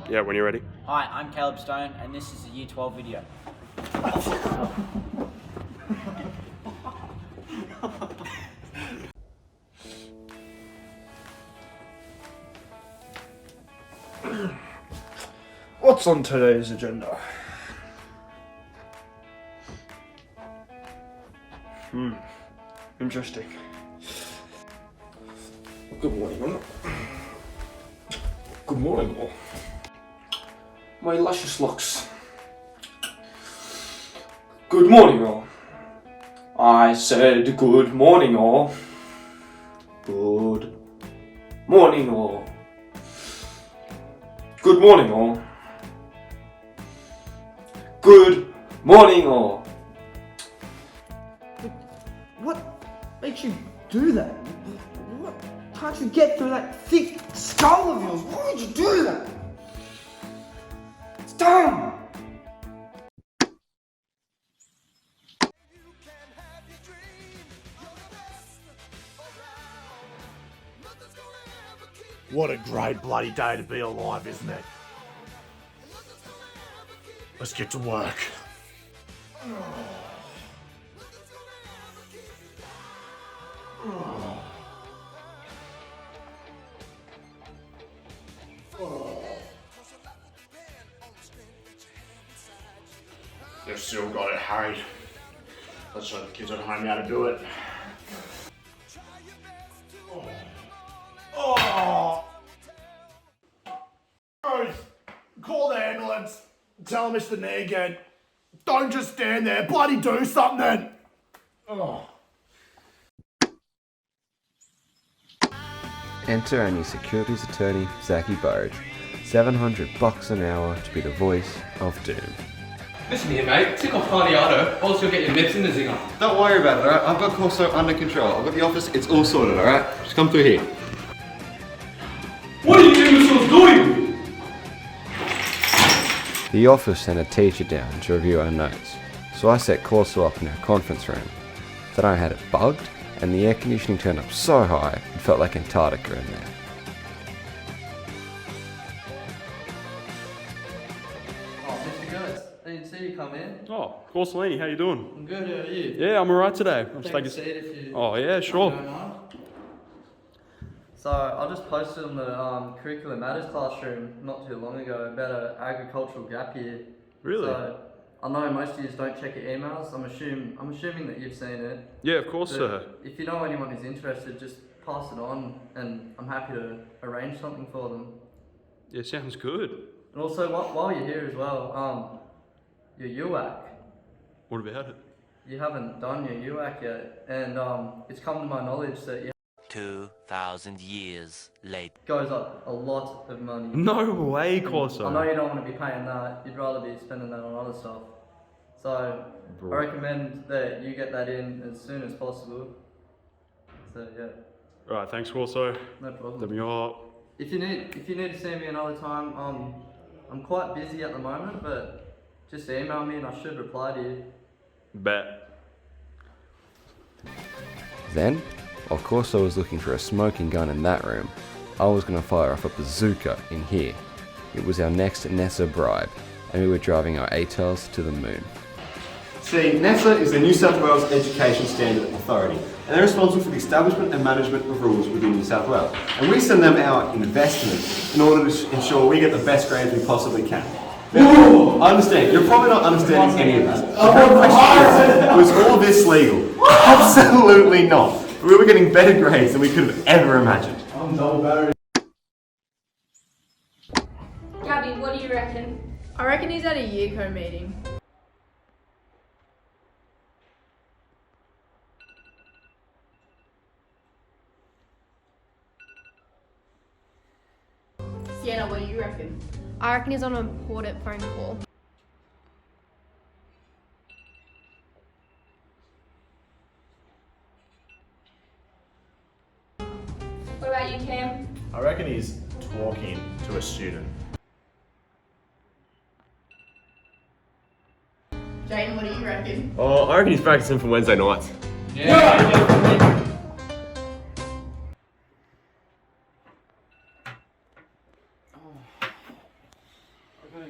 Yeah, when you're ready. Hi, I'm Caleb Stone, and this is a Year 12 video. What's on today's agenda? Interesting. Good morning, all. Good morning, all. My luscious locks. Good morning, all. I said good morning, all. Good morning, all. Good morning, all. Good morning, all. What makes you do that? What can't you get through that thick skull of yours? Why would you do that? It's dumb! What a great bloody day to be alive, isn't it? Let's get to work. They've still got it, Harry. Let's show the kids at home how to do it. Oh! Call the ambulance. Tell Mr. Negan. Don't just stand there. Bloody do something. Oh. Enter our new securities attorney, Zachy Burge. $700 an hour to be the voice of doom. Listen here, mate. Tick off Cardiato, or else you'll get your nips in the zinger. Don't worry about it, alright? I've got Corso under control. I've got the office, it's all sorted, alright? Just come through here. What are you imbeciles doing? The office sent a teacher down to review our notes, so I set Corso up in our conference room. Then I had it bugged, and the air conditioning turned up so high it felt like Antarctica in there. Oh, Mr. Gertz, I didn't see you come in. Oh, Corsolini, how you doing? I'm good, how are you? Yeah, I'm alright today. I'm Take a seat if you Oh yeah, sure. don't mind. So, I just posted on the Curriculum Matters classroom not too long ago about an agricultural gap year. Really? So, I know most of you don't check your emails. I'm assuming that you've seen it. Yeah, of course, But sir. if you know anyone who's interested, just pass it on, and I'm happy to arrange something for them. Yeah, sounds good. And also, while you're here as well, your UAC. What about it? You haven't done your UAC yet, and it's come to my knowledge that you 2,000 years later. goes up a lot of money. No way, I know Corso. you don't want to be paying that. You'd rather be spending that on other stuff. So Bro. I recommend that you get that in as soon as possible. So yeah, Alright, thanks, Corso. no problem. Let me up. If you need to see me another time, I'm quite busy at the moment, but just email me and I should reply to you. Bet. Then, while Corso was looking for a smoking gun in that room, I was going to fire off a bazooka in here. It was our next NASA bribe, and we were driving our ATARs to the moon. See, NASA is the New South Wales Education Standard Authority, and they're responsible for the establishment and management of rules within New South Wales. And we send them our investment in order to ensure we get the best grades we possibly can. Now, I understand, you're probably not understanding any of this. The real question is, was all this legal? Absolutely not. We were getting better grades than we could have ever imagined. I'm double battery. Gabby, what do you reckon? I reckon he's at a year co meeting. Sienna, what do you reckon? I reckon he's on an important phone call. What about you, Cam? I reckon he's talking to a student. Jane, what do you reckon? Oh, I reckon he's practicing for Wednesday nights. Yeah.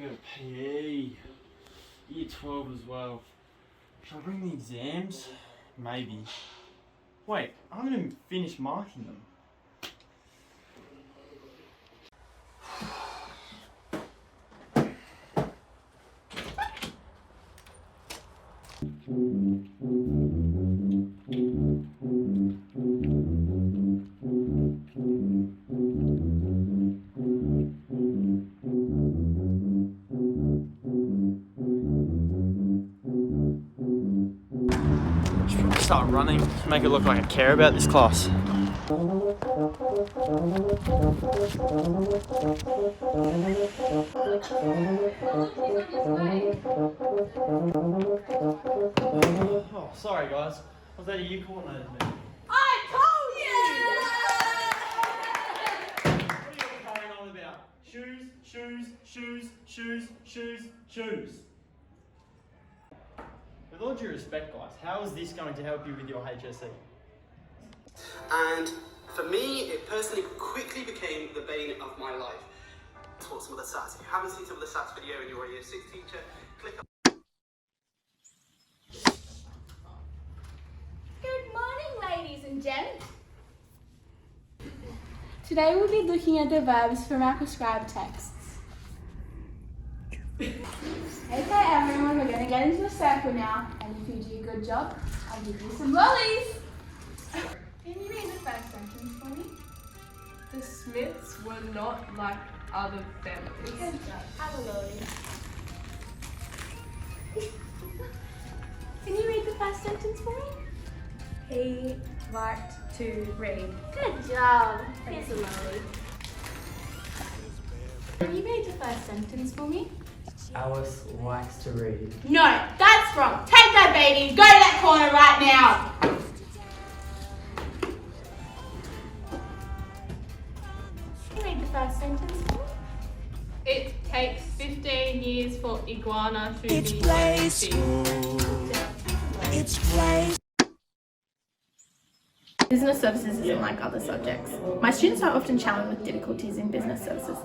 gotta go to PE. Year 12 as well. Should I bring the exams? Maybe. Wait, I haven't even finished marking them. Start running, make it look like I care about this class. Oh, sorry guys. I was at a U coordinator's meeting. I told you! What are you all carrying on about? Shoes, shoes, shoes, shoes, shoes, shoes. With all due respect, guys, how is this going to help you with your HSC? And for me, it personally quickly became the bane of my life. I taught some of the stats. If you haven't seen some of the stats video and you're a year 6 teacher, click on. Good morning, ladies and gents. Today we'll be looking at the verbs from our prescribed texts. Okay everyone, we're going to get into a circle now, and if you do a good job, I'll give you some lollies. Can you read the first sentence for me? The Smiths were not like other families. Good job. Have a lolly. Can you read the first sentence for me? He liked to read. Good job. Here's a lolly. Can you read the first sentence for me? Alice likes to read. No, that's wrong. Take that baby. Go to that corner right now. Can you read the first sentence for me? It takes 15 years for iguana to It's be place. It's place. Business services isn't like other subjects. My students are often challenged with difficulties in business services.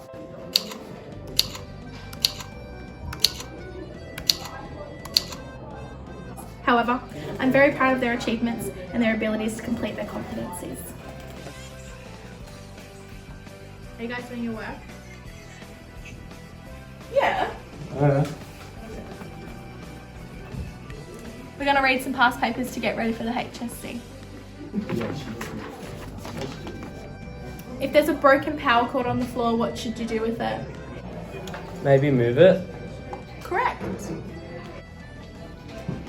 However, I'm very proud of their achievements and their abilities to complete their competencies. Are you guys doing your work? Yeah. We're going to read some past papers to get ready for the HSC. If there's a broken power cord on the floor, what should you do with it? Maybe move it. Correct.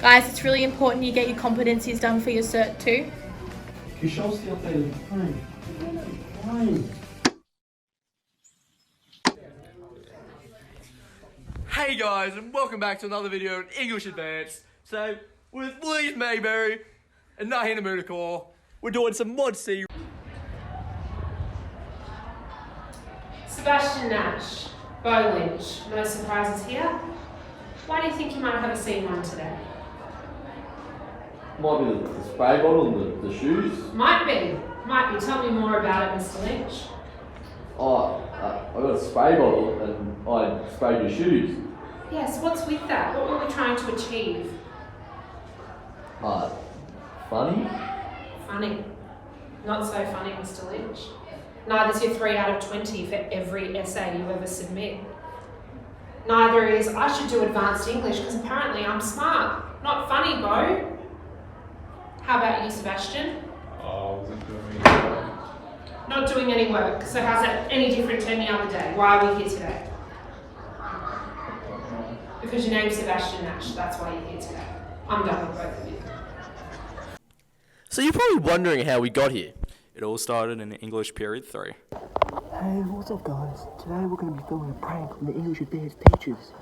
Guys, it's really important you get your competencies done for your cert too. You show us the updated time. Hey guys, and welcome back to another video on English Advanced. So, with Louise Mayberry and Nahina Mudakor, we're doing some Mod C. Sebastian Nash, Bo Lynch, no surprises here. Why do you think you might have a C1 today? Might be the spray bottle and the shoes. Might be. Tell me more about it, Mr. Lynch. Oh, I got a spray bottle and I sprayed your shoes. Yes, what's with that? What were we trying to achieve? Funny? Funny. Not so funny, Mr. Lynch. Neither's your 3 out of 20 for every essay you ever submit. Neither is I should do advanced English because apparently I'm smart. Not funny, Bo. How about you, Sebastian? I wasn't doing it. Not doing any work, so how's that any different to any other day? Why are we here today? Because your name's Sebastian Nash, that's why you're here today. I'm done with both of you. So you're probably wondering how we got here. It all started in English period 3. Hey, what's up guys? Today we're going to be filming a prank on the English Advanced teachers.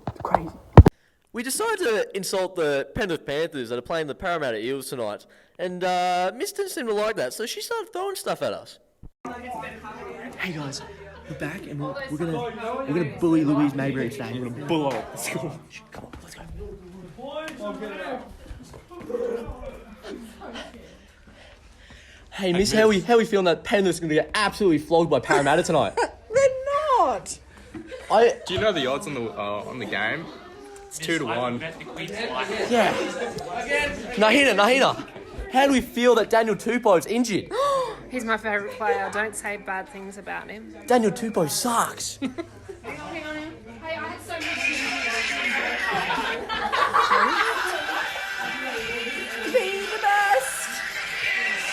It's crazy. We decided to insult the Penrith Panthers that are playing the Parramatta Eels tonight, and Miss didn't seem to like that, so she started throwing stuff at us. Hey guys, we're back and we're gonna bully Louise Mayberry today. We're gonna bull her at school. Come on, let's go. Hey, miss, how we feeling that Penrith's going to get absolutely flogged by Parramatta tonight? They're not. Do you know the odds on the game? It's 2-1. Yeah. Nahina, how do we feel that Daniel Tupou's injured? He's my favourite player. Don't say bad things about him. Daniel Tupou sucks. Hang on. Hey, I had so much. Be the best.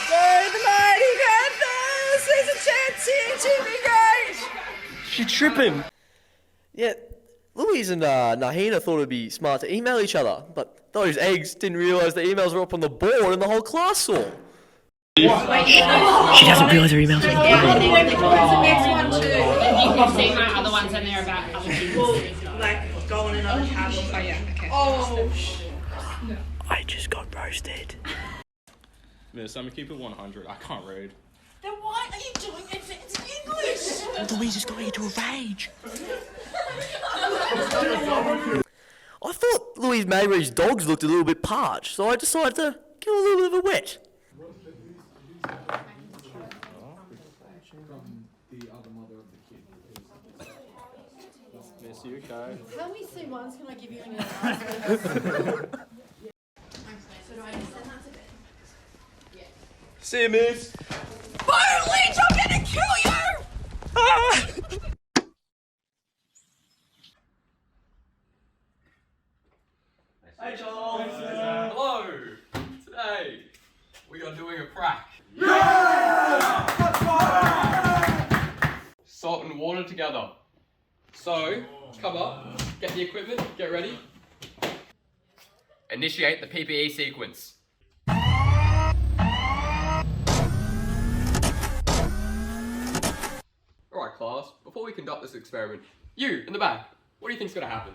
Go the mighty Panthers. There's a chance here to be great. She tripping. Yeah, Louise and Nahina thought it'd be smart to email each other, but those eggs didn't realise the emails were up on the board and the whole class saw. She doesn't realise her emails. Yeah, and then there's the next one too. You can see my other ones and they're about other things. Well, like go on another tab. Oh yeah, okay. Oh. I just got roasted. Miss, I'm gonna keep it 100. I can't read. Then why are you doing advanced English? Louise is going into a rage. I thought Louise Mayberry's dogs looked a little bit parched, so I decided to give her a little bit of a wet. Miss, you okay? How many C1s can I give you in your answer? See you, miss. Byron Lynch, I'm gonna kill you! Hey Charles! Hello! Today, we are doing a crack. Salt and water together. So, come up, get the equipment, get ready. Initiate the PPE sequence. Alright class, before we conduct this experiment, you, in the back, what do you think's gonna happen?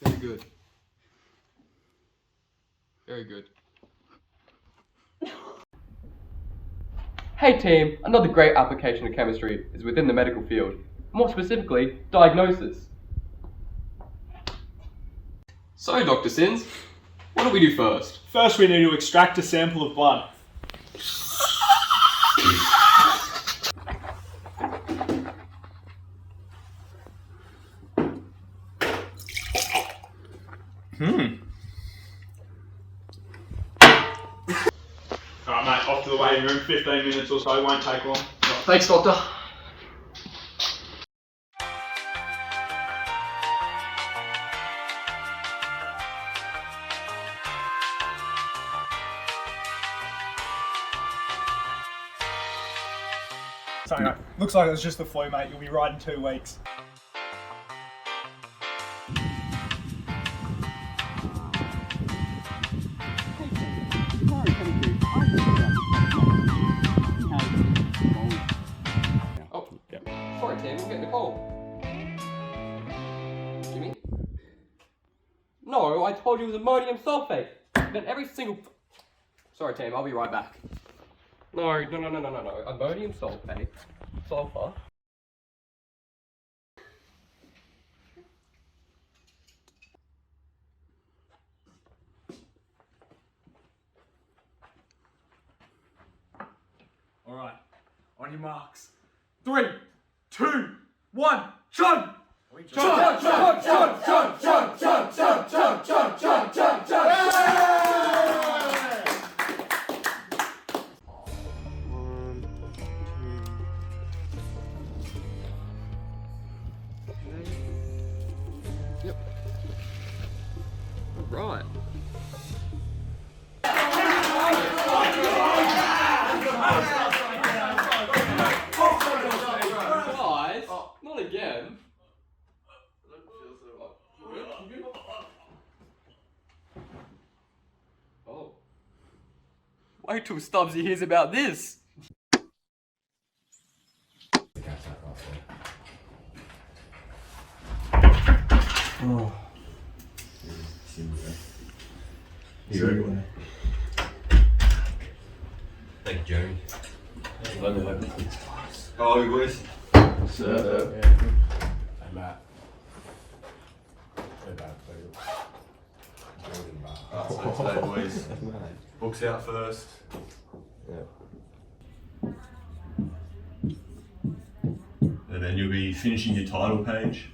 Very good. Very good. Hey team, another great application of chemistry is within the medical field. More specifically, diagnosis. So Dr. Sins, what do we do first? First we need to extract a sample of blood. Alright mate, off to the waiting room, 15 minutes or so, won't take long. Thanks doctor. So anyway, looks like it was just the flu, mate. You'll be right in 2 weeks. Oh, yeah. Sorry Tim, I'm getting a cold. Jimmy? No, I told you it was ammonium sulfate. Then every single... Sorry Tim, I'll be right back. No. Ammonium sulfate. Sulfur. Alright, on your marks. 3, 2, 1, chug! Chug! Yep. Right. Guys, not again. Oh. Wait till Stubbsy hears about this. Oh. You ready? Thank you, Jeremy. How are you, boys? Sir. Hey, Matt. So today, boys, books out first. And then you'll be finishing your title page.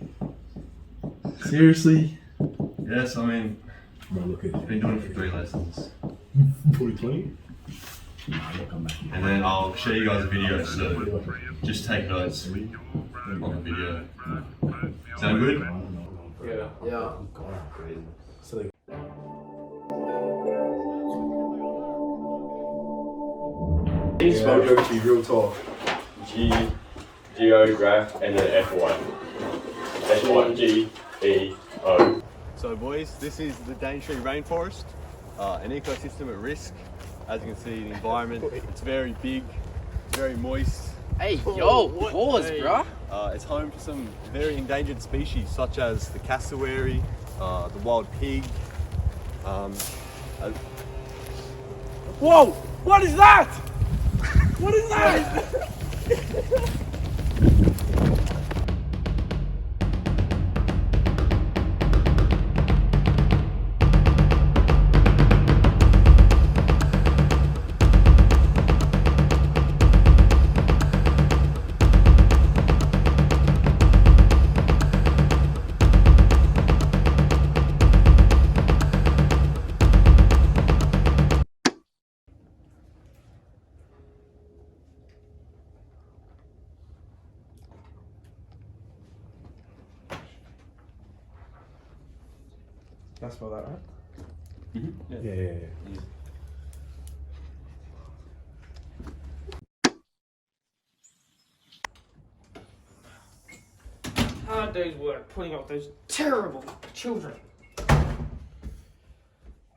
Seriously? Yes, I mean, I've been doing it for 3 lessons. 40-20? And then I'll show you guys a video, so just take notes on the video. Sound good? Yeah. Yeah. So Spell geography, real talk. Geograph, and then F1. F1GEO. So boys, this is the Daintree Rainforest, an ecosystem at risk. As you can see, the environment, it's very big, it's very moist. Hey, yo, pause, bruh. It's home to some very endangered species, such as the cassowary, the wild pig. Whoa! What is that? What is that? Can I spell that right? Yeah. Hard day's work putting up those terrible children.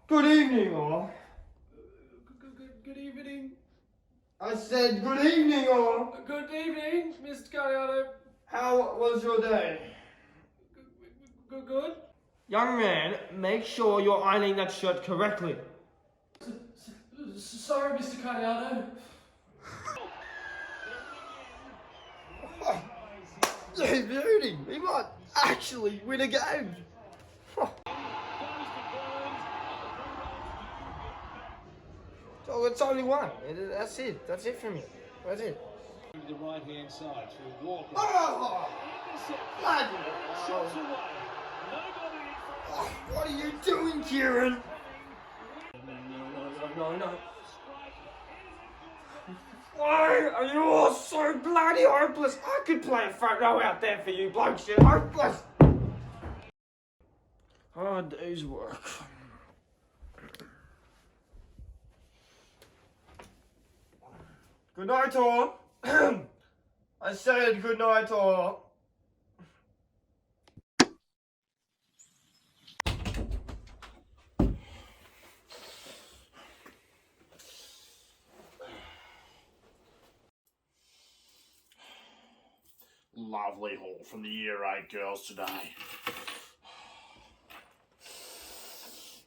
Good evening, all. Good evening. I said good evening, all. Good evening, Mr. Galliano. How was your day? Good. Young man, make sure you're ironing that shirt correctly. Sorry, Mr. Galliano. He's beauty. He might actually win a game. So it's only one. That's it. That's it for me. That's it. The right hand side through Walker. Oh! Bloody hell. What are you doing, Kieran? No. Why are you all so bloody hopeless? I could play a front row out there for you blokes. You're hopeless. Hard day's work. Good night, all. I said good night, all. Lovely haul from the Year 8 girls today.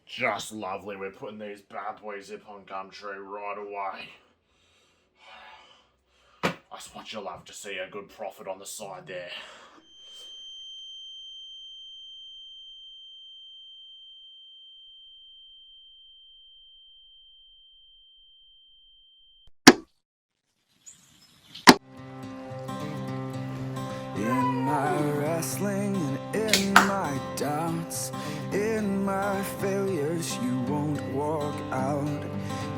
Just lovely. We're putting these bad boys up on Gumtree right away. That's what you love to see, a good profit on the side there. In my wrestling and in my doubts, in my failures, you won't walk out.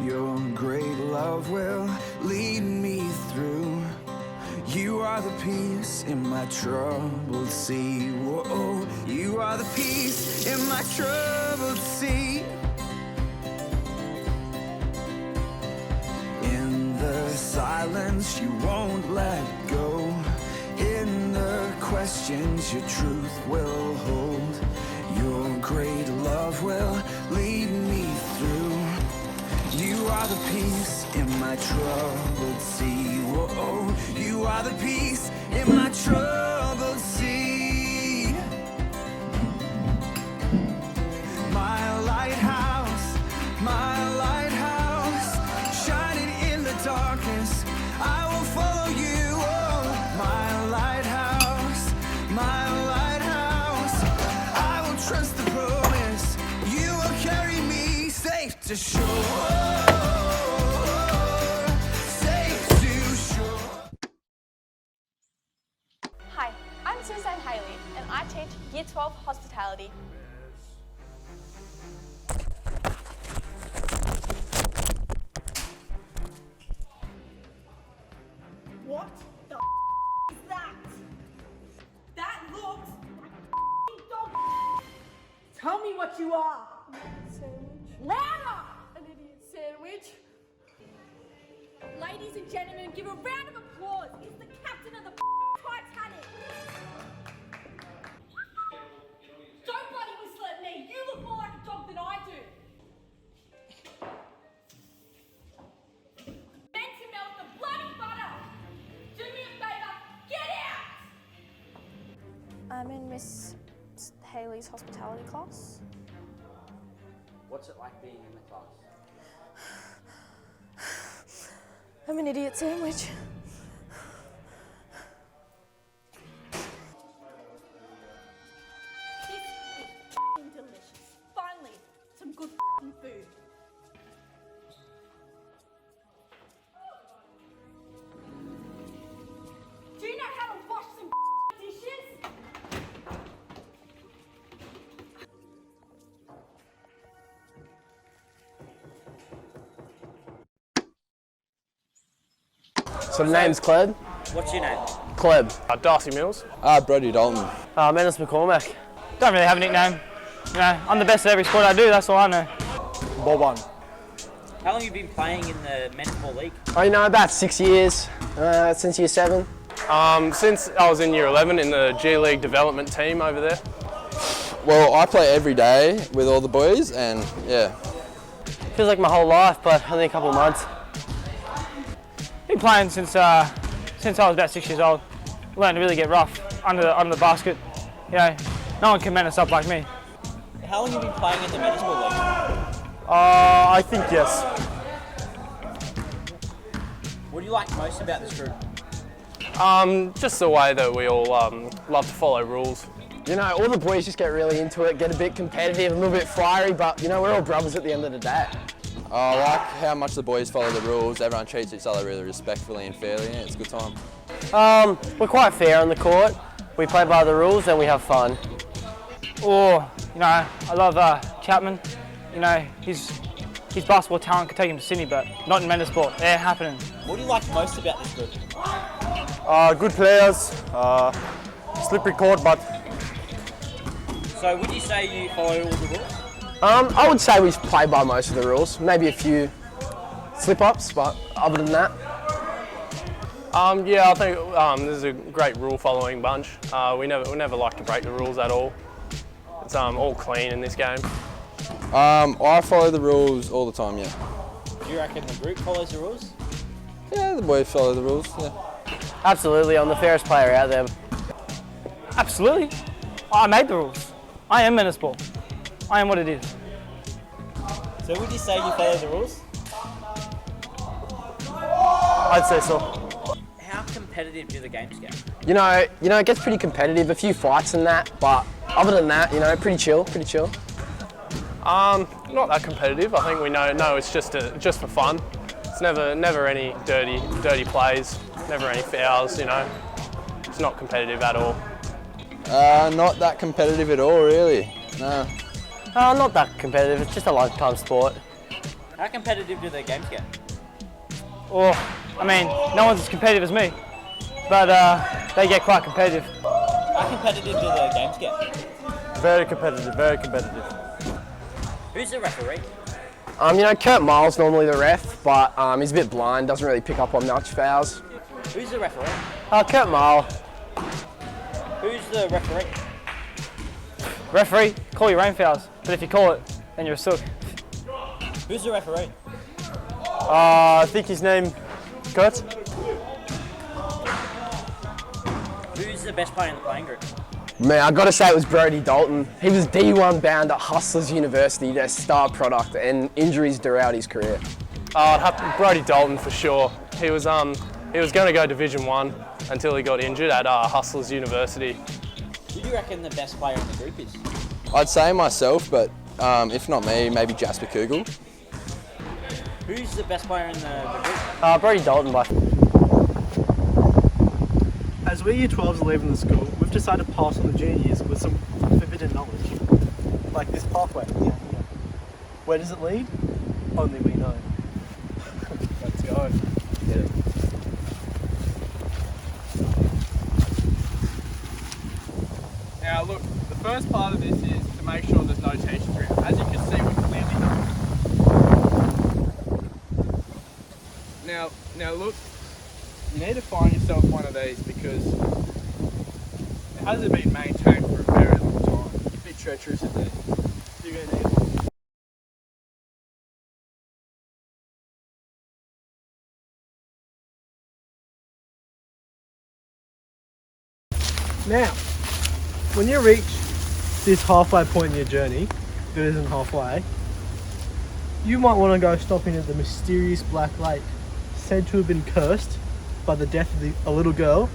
Your great love will lead me through. You are the peace in my troubled sea. Whoa, you are the peace in my troubled sea. In the silence, you won't let go. In the questions, your truth will hold. Your great love will lead me through. You are the peace in my troubled sea. Whoa, you are the peace in my troubled sea. My lighthouse, shining in the dark. darkness, I will follow you. Oh, my lighthouse, I will trust the promise. You will carry me safe to shore. Safe to shore. Hi, I'm Suzanne Haley and I teach Year 12 Hospitality. What the is that? That looks like dog. Tell me what you are. Sandwich. Louder! An idiot sandwich. Ladies and gentlemen, give a round of applause. He's the captain of the Titanic. Don't bloody whistle at me. You look more like a dog than I do. Meant to melt the bloody butter. Do me a favour. Get out. I'm in Miss Haley's hospitality class. What's it like being in the class? I'm an idiot sandwich. This is f***ing delicious. Finally, some good f***ing food. Do you know how to wash some f***ing dishes? So the name's Kleb. What's your name? Kleb. Darcy Mills. Brody Dalton. Menace McCormack. Don't really have a nickname. You know, I'm the best at every sport I do, that's all I know. Bob. How long have you been playing in the men's ball league? Oh, you know, about 6 years, since year 7. Since I was in year 11 in the G League development team over there. Well, I play every day with all the boys and yeah. Feels like my whole life, but only a couple of months. Been playing since I was about 6 years old. Learned to really get rough under the basket. You know, no one can man us up like me. How long have you been playing in the men's ball league? I think yes. What do you like most about this group? Just the way that we all love to follow rules. You know, all the boys just get really into it, get a bit competitive, a little bit fiery, but you know, we're all brothers at the end of the day. I like how much the boys follow the rules. Everyone treats each other really respectfully and fairly. Yeah, it's a good time. We're quite fair on the court. We play by the rules and we have fun. Or, you know, I love Chapman. You know, his basketball talent could take him to Sydney, but not in men's sport. They're happening. What do you like most about this group? Good players, slippery court, but... So would you say you follow all the rules? I would say we play by most of the rules. Maybe a few slip-ups, but other than that. Yeah, I think this is a great rule-following bunch. We never like to break the rules at all. It's all clean in this game. I follow the rules all the time, yeah. Do you reckon the group follows the rules? Yeah, the boys follow the rules, yeah. Absolutely, I'm the fairest player out there. Absolutely. I made the rules. I am men's sport. I am what it is. So would you say you follow the rules? I'd say so. How competitive do the games get? You know, it gets pretty competitive, a few fights and that, but other than that, you know, pretty chill. Not that competitive. I think we know it's just for fun. It's never any dirty plays, never any fouls, you know. It's not competitive at all. Not that competitive at all, really. No. Not that competitive, it's just a lifetime sport. How competitive do the games get? Oh, I mean, no one's as competitive as me, but they get quite competitive. How competitive do the games get? Very competitive, very competitive. Who's the referee? You know, Kurt Miles normally the ref, but he's a bit blind, doesn't really pick up on much fouls. Who's the referee? Kurt Miles. Who's the referee? Referee, call your own fouls, but if you call it, then you're a sook. Who's the referee? I think his name, Kurt. Who's the best player in the playing group? Man, I gotta say it was Brody Dalton. He was D1 bound at Hustlers University, their star product, and injuries throughout his career. I'd have to, Brody Dalton for sure. He was going to go Division 1 until he got injured at Hustlers University. Who do you reckon the best player in the group is? I'd say myself, but if not me, maybe Jasper Kugel. Who's the best player in the group? Brody Dalton by. As we Year 12s are leaving the school, we've decided to pass on the junior years with some forbidden knowledge. Like this pathway. Yeah. Where does it lead? Only we know. Let's go. Yeah. Now look, the first part of this is to make sure there's no teachers around. As you can see, we clearly know. Now look, you need to find yourself one of these because it hasn't been maintained for a very long time. It's a bit treacherous in there. You're going to need one. Now, when you reach this halfway point in your journey, that isn't halfway, you might want to go stopping at the mysterious Black Lake, said to have been cursed by the death of a little girl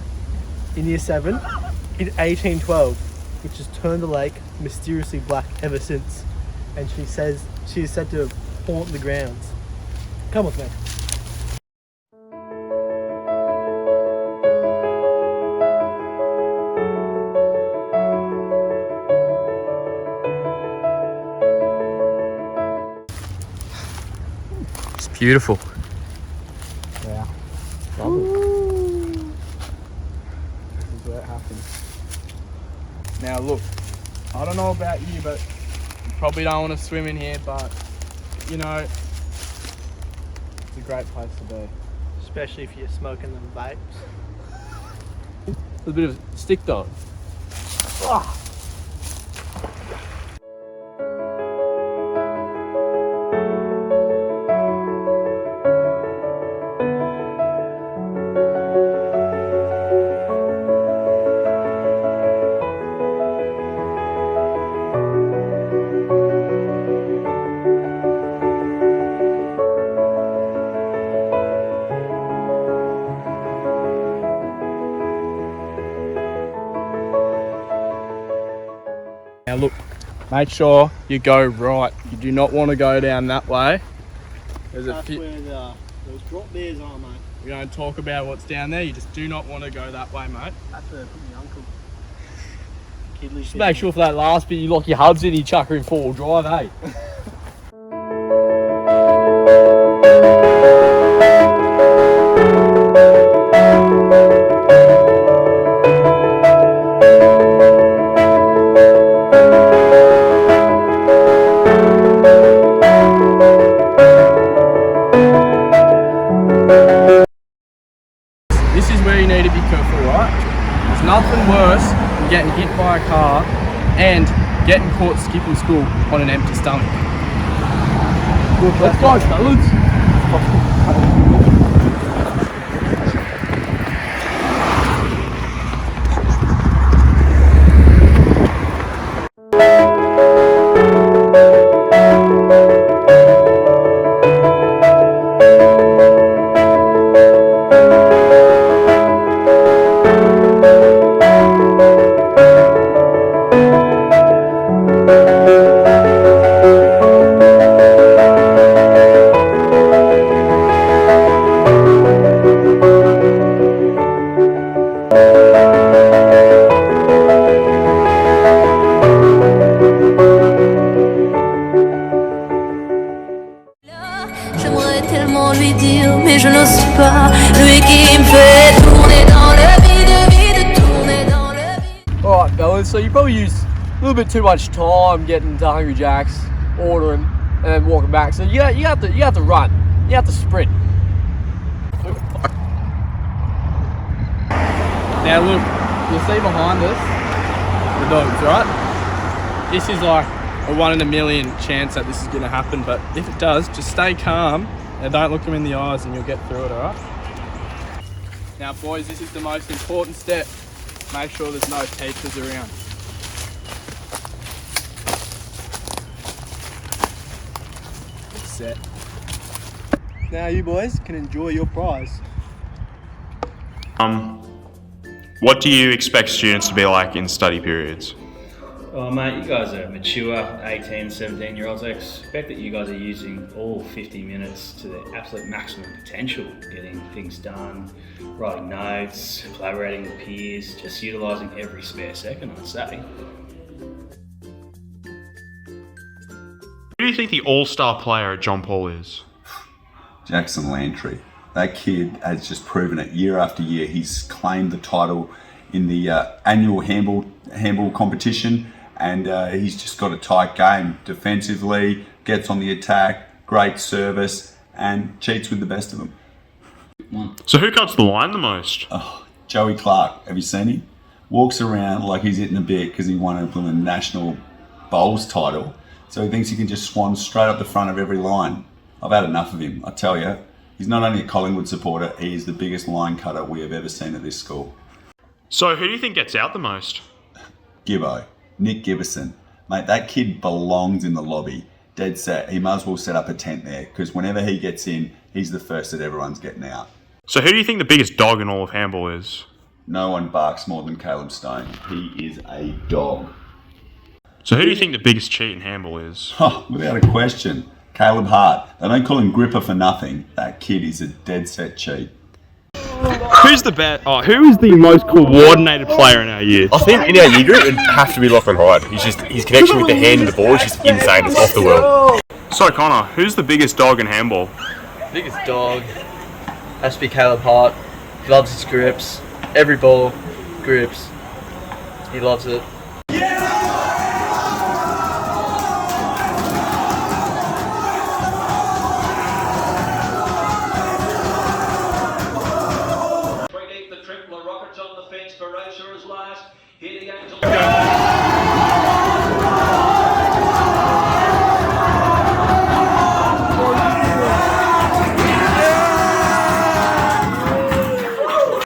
in Year 7 in 1812, which has turned the lake mysteriously black ever since. And she is said to haunt the grounds. Come with me. It's beautiful. Yeah. Lovely. This is where it happens. Now look, I don't know about you, but you probably don't want to swim in here, but you know, it's a great place to be. Especially if you're smoking them vapes. A bit of stick though. Oh. Now look, make sure you go right. You do not want to go down that way. There's That's where those drop bears are, mate. We don't talk about what's down there. You just do not want to go that way, mate. That's where I put my uncle. Kidley Just make sure for that last bit you lock your hubs in, you chuck her in 4-wheel drive, eh? This is where you need to be careful, right? There's nothing worse than getting hit by a car and getting caught skipping school on an empty stomach. Let's go, fellas. J'aimerais tellement lui dire, mais je n'ose pas. Lui qui me fait tourner dans le vide, tourner dans le vide. Alright fellas, so you probably use a little bit too much time getting to Hungry Jack's, ordering, and then walking back. So you have to run. You have to sprint. Now look, you'll see behind us the dogs, right? This is like a 1 in a million chance that this is going to happen, but if it does, just stay calm and don't look them in the eyes and you'll get through it, alright? Now boys, this is the most important step. Make sure there's no teachers around. Set. Now you boys can enjoy your prize. What do you expect students to be like in study periods? Oh mate, you guys are mature 18, 17 year olds. I expect that you guys are using all 50 minutes to the absolute maximum potential, getting things done, writing notes, collaborating with peers, just utilising every spare second, I'd say. Who do you think the all-star player at John Paul is? Jackson Lantry. That kid has just proven it year after year. He's claimed the title in the annual handball competition, and he's just got a tight game defensively, gets on the attack, great service, and cheats with the best of them. So who cuts the line the most? Oh, Joey Clark. Have you seen him? Walks around like he's hitting a bit because he won a national bowls title. So he thinks he can just swan straight up the front of every line. I've had enough of him, I tell you. He's not only a Collingwood supporter, he is the biggest line cutter we have ever seen at this school. So who do you think gets out the most? Gibbo. Nick Gibberson. Mate, that kid belongs in the lobby. Dead set. He might as well set up a tent there, because whenever he gets in, he's the first that everyone's getting out. So who do you think the biggest dog in all of handball is? No one barks more than Caleb Stone. He is a dog. So who do you think the biggest cheat in handball is? Oh, without a question. Caleb Hart. They don't call him Gripper for nothing. That kid is a dead set cheat. Who's the best? Oh, who is the most coordinated player in our year? I think in our year group it'd have to be Lachlan Hyde. His connection with the hand and the ball is just insane. It's off the world. So Connor, who's the biggest dog in handball? Biggest dog has to be Caleb Hart. He loves his grips. Every ball, grips. He loves it. The Tripler Rockets on the fence. Barossa is last. Here the Angels.